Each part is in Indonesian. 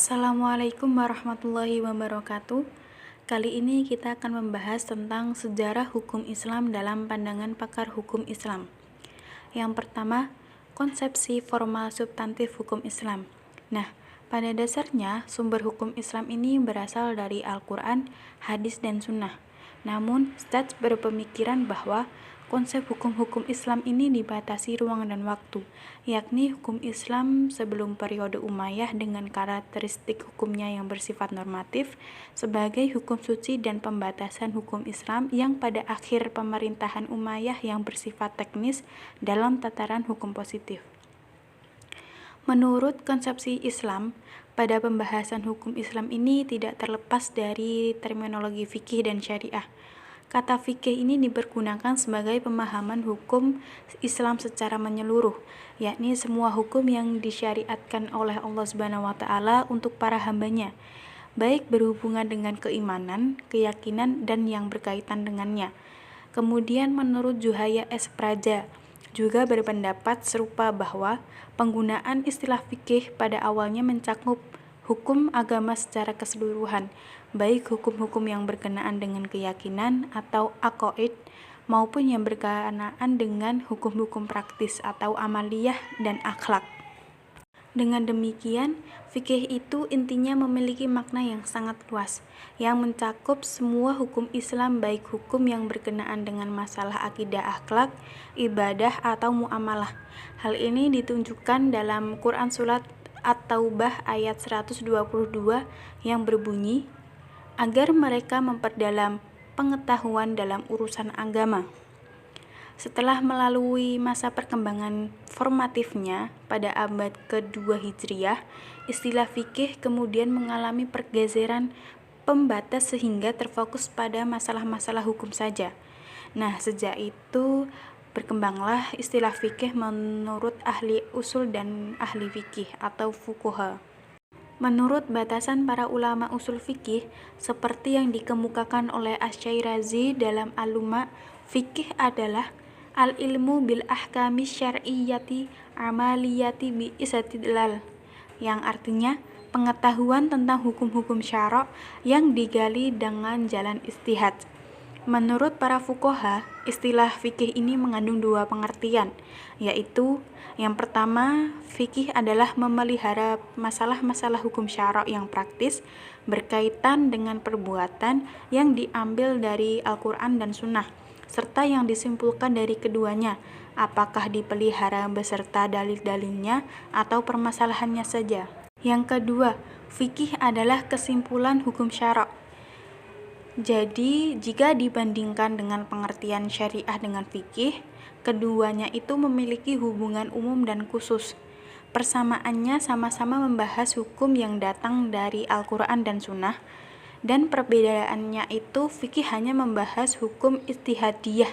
Assalamualaikum warahmatullahi wabarakatuh. Kali ini kita akan membahas tentang sejarah hukum Islam dalam pandangan pakar hukum Islam. Yang pertama, konsepsi formal substantif hukum Islam. Nah, pada dasarnya sumber hukum Islam ini berasal dari Al-Quran, hadis, dan sunnah. Namun, Stats berpemikiran bahwa konsep hukum-hukum Islam ini dibatasi ruang dan waktu, yakni hukum Islam sebelum periode Umayyah dengan karakteristik hukumnya yang bersifat normatif sebagai hukum suci dan pembatasan hukum Islam yang pada akhir pemerintahan Umayyah yang bersifat teknis dalam tataran hukum positif. Menurut konsepsi Islam, pada pembahasan hukum Islam ini tidak terlepas dari terminologi fikih dan syariah. Kata fikih ini dipergunakan sebagai pemahaman hukum Islam secara menyeluruh, yakni semua hukum yang disyariatkan oleh Allah SWT untuk para hambanya, baik berhubungan dengan keimanan, keyakinan, dan yang berkaitan dengannya. Kemudian menurut Juhaya S. Praja juga berpendapat serupa bahwa penggunaan istilah fikih pada awalnya mencakup hukum agama secara keseluruhan, baik hukum-hukum yang berkenaan dengan keyakinan atau aqaid maupun yang berkenaan dengan hukum-hukum praktis atau amaliyah dan akhlak. Dengan demikian, fikih itu intinya memiliki makna yang sangat luas, yang mencakup semua hukum Islam baik hukum yang berkenaan dengan masalah akidah akhlak, ibadah, atau muamalah. Hal ini ditunjukkan dalam Quran Surat At-Taubah ayat 122 yang berbunyi, agar mereka memperdalam pengetahuan dalam urusan agama. Setelah melalui masa perkembangan formatifnya pada abad ke-2 Hijriah, istilah fikih kemudian mengalami pergeseran pembatas sehingga terfokus pada masalah-masalah hukum saja. Nah, sejak itu berkembanglah istilah fikih menurut ahli usul dan ahli fikih atau fuqaha. Menurut batasan para ulama usul fikih, seperti yang dikemukakan oleh Asy-Syairazi dalam Al-Lumma, fikih adalah al-ilmu bil ahkami syar'iyyati amaliyati bi istidlal, yang artinya pengetahuan tentang hukum-hukum syara' yang digali dengan jalan ijtihad. Menurut para fuqaha, istilah fikih ini mengandung dua pengertian, yaitu yang pertama, fikih adalah memelihara masalah-masalah hukum syara' yang praktis berkaitan dengan perbuatan yang diambil dari Al-Quran dan Sunnah, serta yang disimpulkan dari keduanya, apakah dipelihara beserta dalil-dalilnya atau permasalahannya saja. Yang kedua, fikih adalah kesimpulan hukum syara'. Jadi, jika dibandingkan dengan pengertian syariah dengan fikih, keduanya itu memiliki hubungan umum dan khusus. Persamaannya sama-sama membahas hukum yang datang dari Al-Quran dan Sunnah, dan perbedaannya itu fikih hanya membahas hukum ijtihadiyah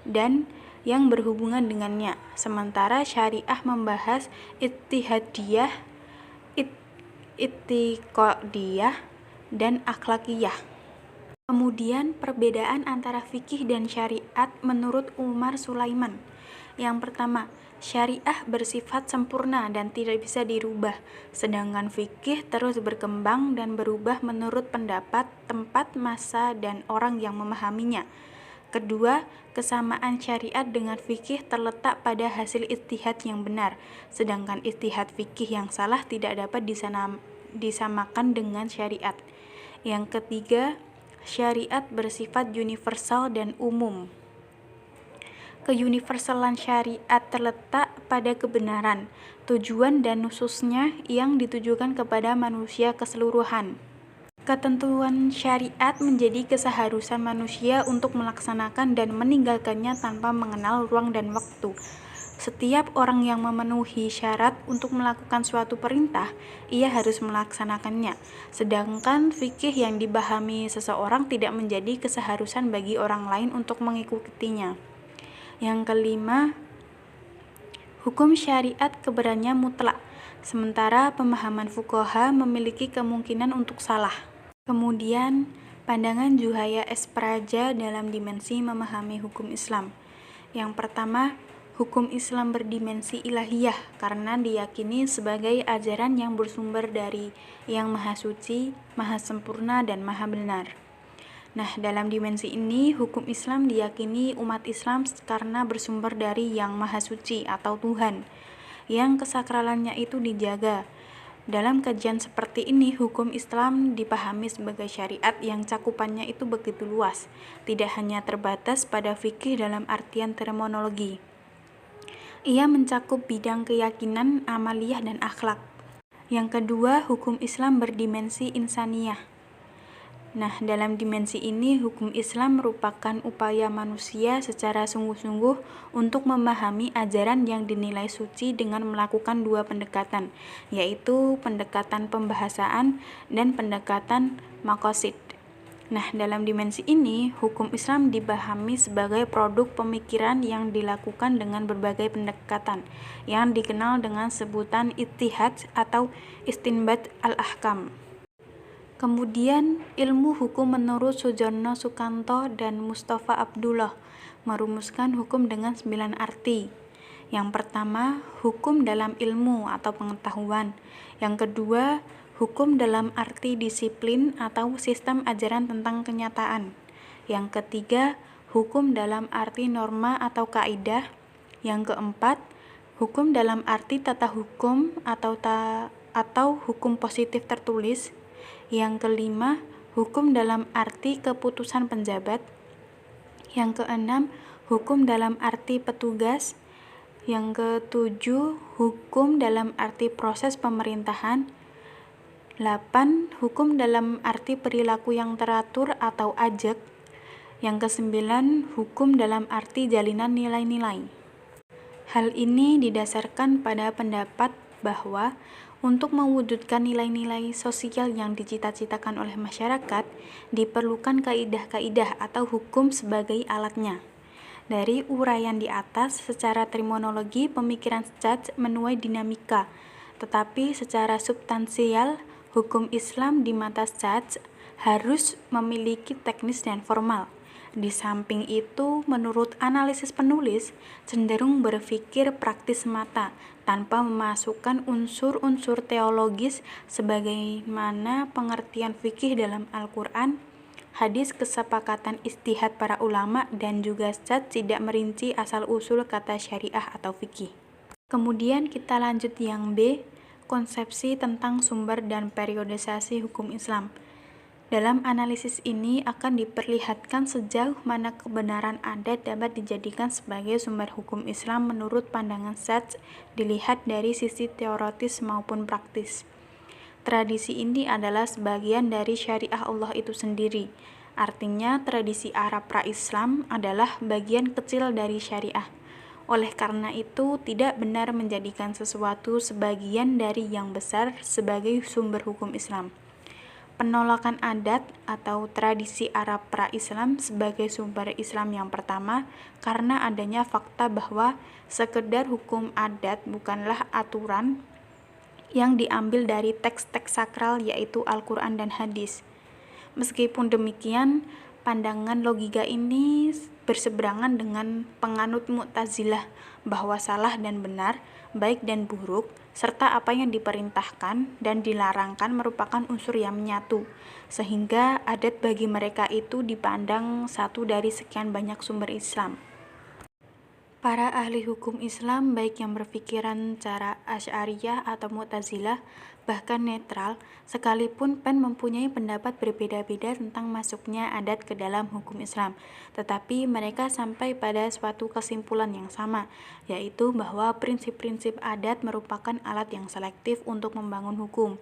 dan yang berhubungan dengannya, sementara syariah membahas ijtihadiyah, i'tiqadiyah, dan akhlakiyah. Kemudian perbedaan antara fikih dan syariat menurut Umar Sulaiman. Yang pertama, syariah bersifat sempurna dan tidak bisa dirubah, sedangkan fikih terus berkembang dan berubah menurut pendapat, tempat, masa, dan orang yang memahaminya. Kedua, kesamaan syariat dengan fikih terletak pada hasil ijtihad yang benar, sedangkan ijtihad fikih yang salah tidak dapat disamakan dengan syariat. Yang ketiga, syariat bersifat universal dan umum. Keuniversalan syariat terletak pada kebenaran, tujuan dan nususnya yang ditujukan kepada manusia keseluruhan. Ketentuan syariat menjadi keseharusan manusia untuk melaksanakan dan meninggalkannya tanpa mengenal ruang dan waktu. Setiap orang yang memenuhi syarat untuk melakukan suatu perintah, ia harus melaksanakannya. Sedangkan fikih yang dipahami seseorang tidak menjadi keseharusan bagi orang lain untuk mengikutinya. Yang kelima, hukum syariat kebenarannya mutlak, sementara pemahaman fuqaha memiliki kemungkinan untuk salah. Kemudian, pandangan Juhaya S. Praja dalam dimensi memahami hukum Islam. Yang pertama, Hukum Islam berdimensi ilahiyah karena diyakini sebagai ajaran yang bersumber dari Yang Maha Suci, Maha Sempurna, dan Maha Benar. Nah, dalam dimensi ini, hukum Islam diyakini umat Islam karena bersumber dari Yang Maha Suci atau Tuhan, yang kesakralannya itu dijaga. Dalam kajian seperti ini, hukum Islam dipahami sebagai syariat yang cakupannya itu begitu luas, tidak hanya terbatas pada fikih dalam artian terminologi. Ia mencakup bidang keyakinan, amaliyah, dan akhlak. Yang kedua, hukum Islam berdimensi insaniyah. Nah, dalam dimensi ini, hukum Islam merupakan upaya manusia secara sungguh-sungguh untuk memahami ajaran yang dinilai suci dengan melakukan dua pendekatan, yaitu pendekatan pembahasaan dan pendekatan maqasid. Nah, dalam dimensi ini, hukum Islam dipahami sebagai produk pemikiran yang dilakukan dengan berbagai pendekatan, yang dikenal dengan sebutan ijtihad atau istinbat al-ahkam. Kemudian, ilmu hukum menurut Sujono Sukanto dan Mustafa Abdullah merumuskan hukum dengan 9 arti. Yang pertama, hukum dalam ilmu atau pengetahuan. Yang kedua, hukum dalam arti disiplin atau sistem ajaran tentang kenyataan. Yang ketiga, hukum dalam arti norma atau kaidah. Yang keempat, hukum dalam arti tata hukum atau hukum positif tertulis. Yang kelima, hukum dalam arti keputusan penjabat. Yang keenam, hukum dalam arti petugas. Yang ketujuh, hukum dalam arti proses pemerintahan. 8. Hukum dalam arti perilaku yang teratur atau ajek. Yang kesembilan, hukum dalam arti jalinan nilai-nilai. Hal ini didasarkan pada pendapat bahwa untuk mewujudkan nilai-nilai sosial yang dicita-citakan oleh masyarakat, diperlukan kaidah-kaidah atau hukum sebagai alatnya. Dari uraian di atas, secara terminologi, pemikiran Schacht menuai dinamika, tetapi secara substansial, hukum Islam di mata Schacht harus memiliki teknis dan formal. Di samping itu, menurut analisis penulis, cenderung berpikir praktis semata, tanpa memasukkan unsur-unsur teologis sebagaimana pengertian fikih dalam Al-Quran, hadis, kesepakatan ijtihad para ulama, dan juga Schacht tidak merinci asal-usul kata syariah atau fikih. Kemudian kita lanjut yang B, konsepsi tentang sumber dan periodisasi hukum Islam. Dalam analisis ini akan diperlihatkan sejauh mana kebenaran adat dapat dijadikan sebagai sumber hukum Islam menurut pandangan Schacht dilihat dari sisi teoritis maupun praktis. Tradisi ini adalah sebagian dari syariah Allah itu sendiri. Artinya, tradisi Arab pra-Islam adalah bagian kecil dari syariah. Oleh karena itu, tidak benar menjadikan sesuatu sebagian dari yang besar sebagai sumber hukum Islam. Penolakan adat atau tradisi Arab pra-Islam sebagai sumber Islam yang pertama karena adanya fakta bahwa sekedar hukum adat bukanlah aturan yang diambil dari teks-teks sakral yaitu Al-Quran dan hadis. Meskipun demikian, pandangan logika ini berseberangan dengan penganut Mu'tazilah bahwa salah dan benar, baik dan buruk, serta apa yang diperintahkan dan dilarangkan merupakan unsur yang menyatu, sehingga adat bagi mereka itu dipandang satu dari sekian banyak sumber Islam. Para ahli hukum Islam, baik yang berpikiran cara Asy'ariyah atau Mu'tazilah, bahkan netral, sekalipun mempunyai pendapat berbeda-beda tentang masuknya adat ke dalam hukum Islam, tetapi mereka sampai pada suatu kesimpulan yang sama, yaitu bahwa prinsip-prinsip adat merupakan alat yang selektif untuk membangun hukum.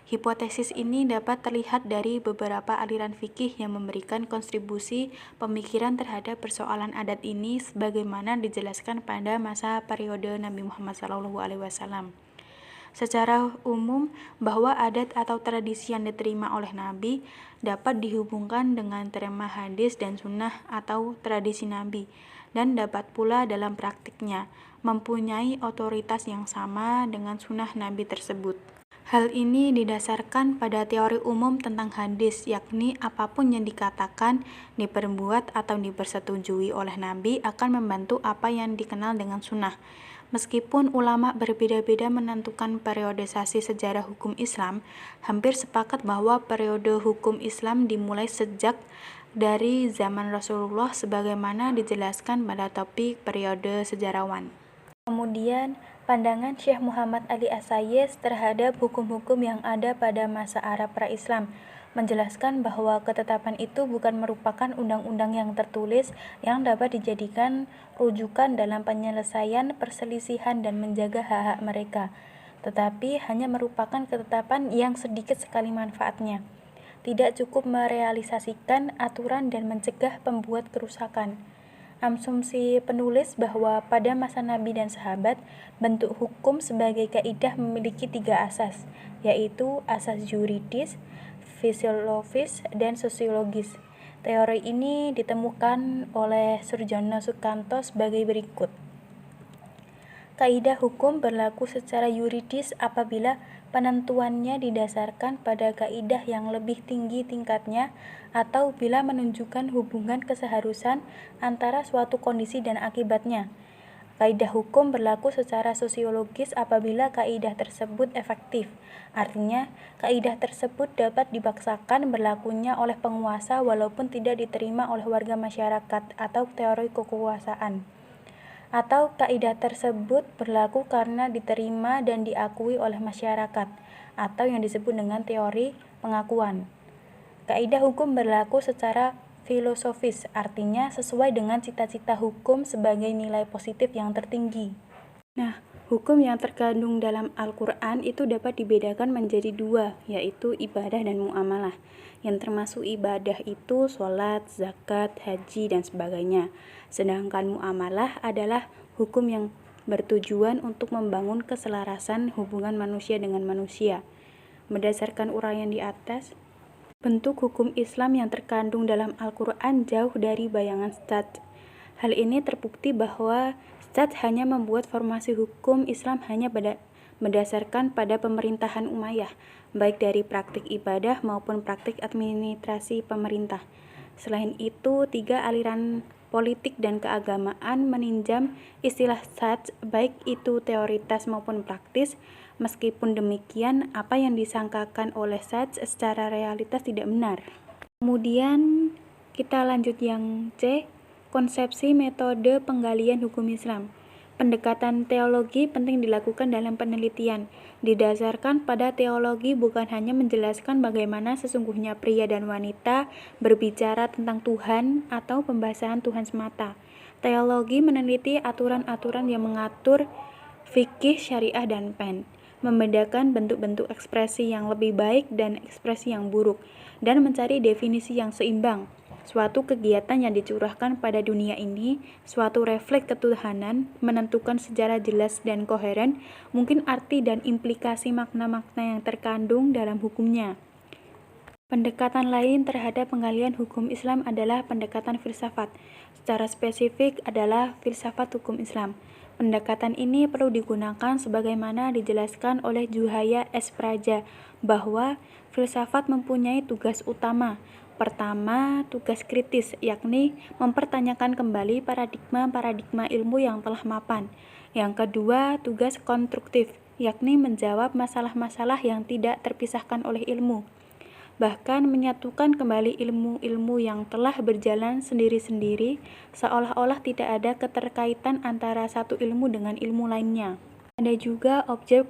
Hipotesis ini dapat terlihat dari beberapa aliran fikih yang memberikan kontribusi pemikiran terhadap persoalan adat ini sebagaimana dijelaskan pada masa periode Nabi Muhammad SAW. Secara umum, bahwa adat atau tradisi yang diterima oleh Nabi dapat dihubungkan dengan terma hadis dan sunnah atau tradisi Nabi, dan dapat pula dalam praktiknya mempunyai otoritas yang sama dengan sunnah Nabi tersebut. Hal ini didasarkan pada teori umum tentang hadis, yakni apapun yang dikatakan, diperbuat, atau dipersetujui oleh Nabi akan membantu apa yang dikenal dengan sunnah. Meskipun ulama berbeda-beda menentukan periodisasi sejarah hukum Islam, hampir sepakat bahwa periode hukum Islam dimulai sejak dari zaman Rasulullah sebagaimana dijelaskan pada topik periode sejarawan. Kemudian, pandangan Syekh Muhammad Ali As-Sayyiz terhadap hukum-hukum yang ada pada masa Arab pra-Islam menjelaskan bahwa ketetapan itu bukan merupakan undang-undang yang tertulis yang dapat dijadikan rujukan dalam penyelesaian perselisihan dan menjaga hak-hak mereka, tetapi hanya merupakan ketetapan yang sedikit sekali manfaatnya. Tidak cukup merealisasikan aturan dan mencegah pembuat kerusakan. Asumsi penulis bahwa pada masa Nabi dan sahabat, bentuk hukum sebagai kaidah memiliki 3 asas, yaitu asas yuridis, fisiologis, dan sosiologis. Teori ini ditemukan oleh Surjono Sukanto sebagai berikut. Kaidah hukum berlaku secara yuridis apabila penentuannya didasarkan pada kaidah yang lebih tinggi tingkatnya atau bila menunjukkan hubungan keseharusan antara suatu kondisi dan akibatnya. Kaidah hukum berlaku secara sosiologis apabila kaidah tersebut efektif. Artinya, kaidah tersebut dapat dipaksakan berlakunya oleh penguasa walaupun tidak diterima oleh warga masyarakat atau teori kekuasaan. Atau kaidah tersebut berlaku karena diterima dan diakui oleh masyarakat, atau yang disebut dengan teori pengakuan. Kaidah hukum berlaku secara filosofis, artinya sesuai dengan cita-cita hukum sebagai nilai positif yang tertinggi. Nah, hukum yang terkandung dalam Al-Quran itu dapat dibedakan menjadi 2, yaitu ibadah dan muamalah. Yang termasuk ibadah itu sholat, zakat, haji, dan sebagainya. Sedangkan muamalah adalah hukum yang bertujuan untuk membangun keselarasan hubungan manusia dengan manusia. Berdasarkan uraian di atas, bentuk hukum Islam yang terkandung dalam Al-Quran jauh dari bayangan Stats. Hal ini terbukti bahwa Stats hanya membuat formasi hukum Islam hanya berdasarkan pada pemerintahan Umayyah, baik dari praktik ibadah maupun praktik administrasi pemerintah. Selain itu, 3 aliran politik dan keagamaan meninjam istilah Stats, baik itu teoritas maupun praktis. Meskipun demikian, apa yang disangkakan oleh Stats secara realitas tidak benar. Kemudian kita lanjut yang C, konsepsi metode penggalian hukum Islam. Pendekatan teologi penting dilakukan dalam penelitian, didasarkan pada teologi bukan hanya menjelaskan bagaimana sesungguhnya pria dan wanita berbicara tentang Tuhan atau pembahasan Tuhan semata. Teologi meneliti aturan-aturan yang mengatur fikih, syariah, dan pen, membedakan bentuk-bentuk ekspresi yang lebih baik dan ekspresi yang buruk, dan mencari definisi yang seimbang. Suatu kegiatan yang dicurahkan pada dunia ini, suatu refleks ketuhanan, menentukan sejarah jelas dan koheren, mungkin arti dan implikasi makna-makna yang terkandung dalam hukumnya. Pendekatan lain terhadap penggalian hukum Islam adalah pendekatan filsafat. Secara spesifik adalah filsafat hukum Islam. Pendekatan ini perlu digunakan sebagaimana dijelaskan oleh Juhaya S. Praja bahwa filsafat mempunyai tugas utama. Pertama, tugas kritis, yakni mempertanyakan kembali paradigma-paradigma ilmu yang telah mapan. Yang kedua, tugas konstruktif, yakni menjawab masalah-masalah yang tidak terpisahkan oleh ilmu. Bahkan menyatukan kembali ilmu-ilmu yang telah berjalan sendiri-sendiri, seolah-olah tidak ada keterkaitan antara satu ilmu dengan ilmu lainnya. Ada juga objek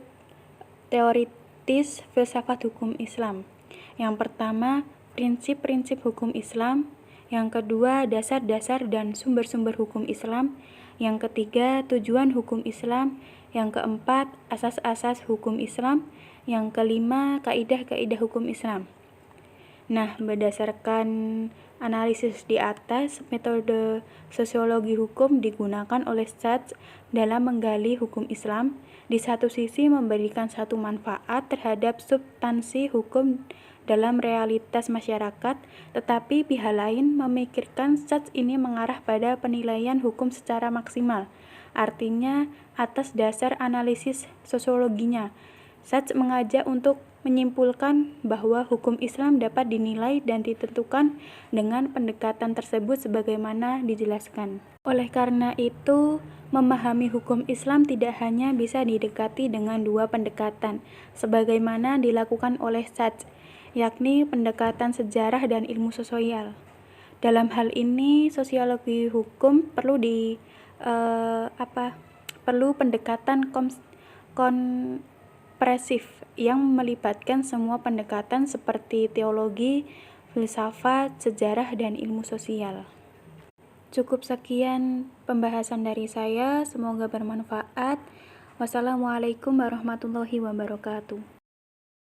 teoritis filsafat hukum Islam. Yang pertama, prinsip-prinsip hukum Islam. Yang kedua, dasar-dasar dan sumber-sumber hukum Islam. Yang ketiga, tujuan hukum Islam. Yang keempat, asas-asas hukum Islam. Yang kelima, kaidah-kaidah hukum Islam. Nah, berdasarkan analisis di atas, metode sosiologi hukum digunakan oleh Stats dalam menggali hukum Islam. Di satu sisi memberikan satu manfaat terhadap substansi hukum dalam realitas masyarakat, tetapi pihak lain memikirkan Stats ini mengarah pada penilaian hukum secara maksimal, artinya atas dasar analisis sosiologinya. Sachs mengajak untuk menyimpulkan bahwa hukum Islam dapat dinilai dan ditentukan dengan pendekatan tersebut sebagaimana dijelaskan. Oleh karena itu, memahami hukum Islam tidak hanya bisa didekati dengan dua pendekatan, sebagaimana dilakukan oleh Sachs, yakni pendekatan sejarah dan ilmu sosial. Dalam hal ini, sosiologi hukum perlu pendekatan kompresif yang melibatkan semua pendekatan seperti teologi, filsafat, sejarah, dan ilmu sosial. Cukup sekian pembahasan dari saya, semoga bermanfaat. Wassalamualaikum warahmatullahi wabarakatuh.